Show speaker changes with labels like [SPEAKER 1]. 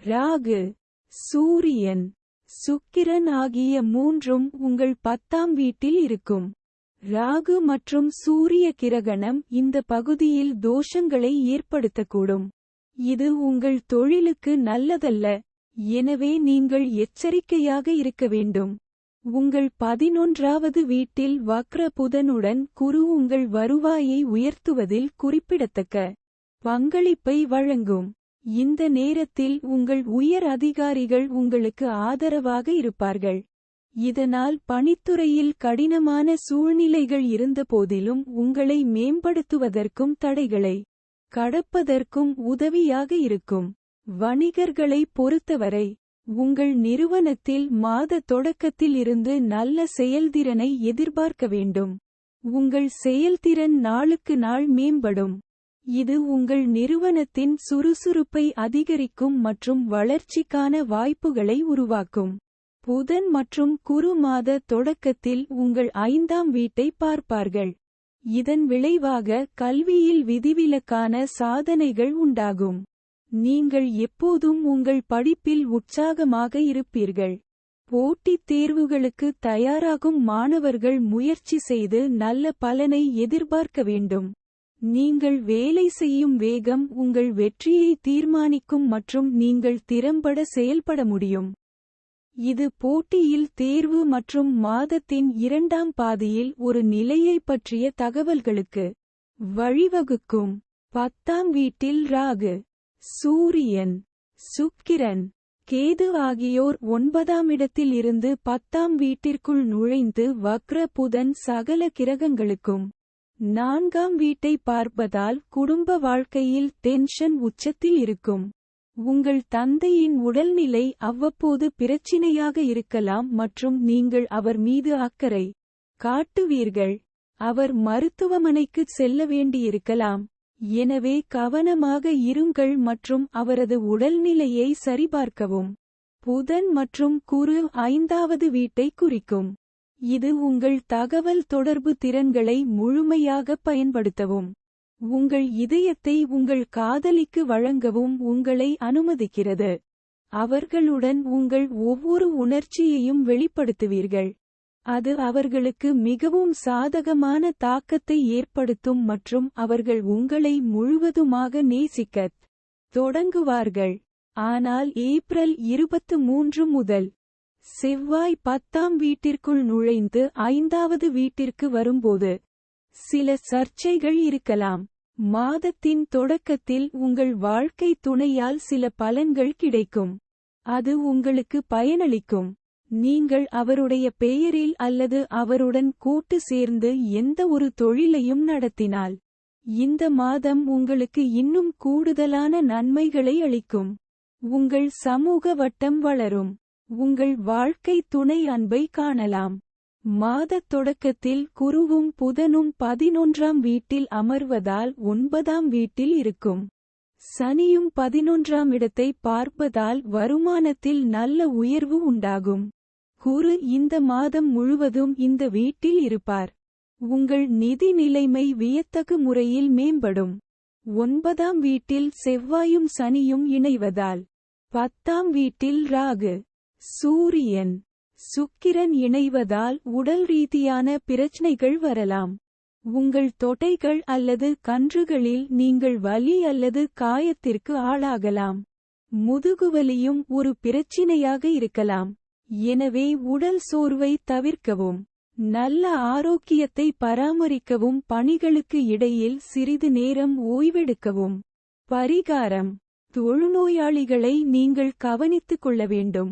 [SPEAKER 1] ராகு, சூரியன், சுக்கிரன் ஆகிய மூன்றும் உங்கள் 10ஆம் வீட்டில் இருக்கும். ராகு மற்றும் சூரிய கிரகணம் இந்த பகுதியில் தோஷங்களை ஏற்படுத்தக்கூடும். இது உங்கள் தொழிலுக்கு நல்லதல்ல. எனவே நீங்கள் எச்சரிக்கையாக இருக்க வேண்டும். உங்கள் 11வது வீட்டில் வக்ர புதனுடன் குரு உங்கள் வருவாயை உயர்த்துவதில் குறிப்பிடத்தக்க பங்களிப்பை வழங்கும். இந்த நேரத்தில் உங்கள் உயர் அதிகாரிகள் உங்களுக்கு ஆதரவாக இருப்பார்கள். இதனால் பணித்துறையில் கடினமான சூழ்நிலைகள் இருந்தபோதிலும் உங்களை மேம்படுத்துவதற்கும் தடைகளை கடப்பதற்கும் உதவியாக இருக்கும். வணிகர்களை பொறுத்தவரை உங்கள் நிறுவனத்தில் மாத தொடக்கத்தில் இருந்து நல்ல செயல்திறனை எதிர்பார்க்க வேண்டும். உங்கள் செயல்திறன் நாளுக்கு நாள் மேம்படும். இது உங்கள் நிறுவனத்தின் சுறுசுறுப்பை அதிகரிக்கும் மற்றும் வளர்ச்சிக்கான வாய்ப்புகளை உருவாக்கும். புதன் மற்றும் குரு மாத தொடக்கத்தில் உங்கள் 5ஆம் வீட்டை பார்ப்பார்கள். இதன் விளைவாக கல்வியில் விதிவிலக்கான சாதனைகள் உண்டாகும். நீங்கள் எப்போதும் உங்கள் படிப்பில் உற்சாகமாக இருப்பீர்கள். போட்டித் தேர்வுகளுக்கு தயாராகும் மாணவர்கள் முயற்சி செய்து நல்ல பலனை எதிர்பார்க்க வேண்டும். நீங்கள் வேலை செய்யும் வேகம் உங்கள் வெற்றியை தீர்மானிக்கும் மற்றும் நீங்கள் திறம்பட செயல்பட முடியும். இது போட்டியில் தேர்வு மற்றும் மாதத்தின் 2ஆம் பாதியில் ஒரு நிலையை பற்றிய தகவல்களுக்கு வழிவகுக்கும். 10ஆம் வீட்டில் ராகு, சூரியன், சுக்கிரன், கேது ஆகியோர் 9ஆம் இடத்தில் இருந்து 10ஆம் வீட்டிற்குள் நுழைந்து வக்ர புதன் சகல கிரகங்களுக்கும் 4ஆம் வீட்டை பார்ப்பதால் குடும்ப வாழ்க்கையில் டென்ஷன் உச்சத்தில் இருக்கும். உங்கள் தந்தையின் உடல்நிலை அவ்வப்போது பிரச்சினையாக இருக்கலாம் மற்றும் நீங்கள் அவர் மீது அக்கறை காட்டுவீர்கள். அவர் மருத்துவமனைக்கு செல்ல வேண்டியிருக்கலாம். எனவே கவனமாக இருங்கள் மற்றும் அவரது உடல்நிலையை சரிபார்க்கவும். புதன் மற்றும் குரு 5வது வீட்டை குறிக்கும். இது உங்கள் தகவல் தொடர்பு திறன்களை முழுமையாக பயன்படுத்தவும் உங்கள் இதயத்தை உங்கள் காதலிக்கு வழங்கவும் உங்களை அனுமதிக்கிறது. அவர்களுடன் உங்கள் ஒவ்வொரு உணர்ச்சியையும் வெளிப்படுத்துவீர்கள். அது அவர்களுக்கு மிகவும் சாதகமான தாக்கத்தை ஏற்படுத்தும் மற்றும் அவர்கள் உங்களை முழுவதுமாக நேசிக்கத் தொடங்குவார்கள். ஆனால் ஏப்ரல் 23 முதல் செவ்வாய் 10ஆம் வீட்டிற்குள் நுழைந்து 5வது வீட்டிற்கு வரும்போது சில சர்ச்சைகள் இருக்கலாம். மாதத்தின் தொடக்கத்தில் உங்கள் வாழ்க்கை துணையால் சில பலன்கள் கிடைக்கும். அது உங்களுக்கு பயனளிக்கும். நீங்கள் அவருடைய பெயரில் அல்லது அவருடன் கூட்டு சேர்ந்து எந்த ஒரு தொழிலையும் நடத்தினால் இந்த மாதம் உங்களுக்கு இன்னும் கூடுதலான நன்மைகளை அளிக்கும். உங்கள் சமூக வட்டம் வளரும். உங்கள் வாழ்க்கை துணை அன்பை காணலாம். மாதத் தொடக்கத்தில் குருவும் புதனும் 11ஆம் வீட்டில் அமர்வதால் 9ஆம் வீட்டில் இருக்கும். சனியும் 11ஆம் இடத்தை பார்ப்பதால் வருமானத்தில் நல்ல உயர்வு உண்டாகும். குரு இந்த மாதம் முழுவதும் இந்த வீட்டில் இருப்பார். உங்கள் நிதி நிலைமை வியத்தகு முறையில் மேம்படும். 9ஆம் வீட்டில் செவ்வாயும் சனியும் இணைவதால் 10ஆம் வீட்டில் ராகு, சூரியன், சுக்கிரன் இணைவதால் உடல் ரீதியான பிரச்சனைகள் வரலாம். உங்கள் தொடைகள் அல்லது கன்றுகளில் நீங்கள் வலி அல்லது காயத்திற்கு ஆளாகலாம். முதுகுவலியும் ஒரு பிரச்சினையாக இருக்கலாம். எனவே உடல் சோர்வை தவிர்க்கவும் நல்ல ஆரோக்கியத்தை பராமரிக்கவும் பணிகளுக்கு இடையில் சிறிது நேரம் ஓய்வெடுக்கவும். பரிகாரம்: தொழுநோயாளிகளை நீங்கள் கவனித்துக் கொள்ள வேண்டும்.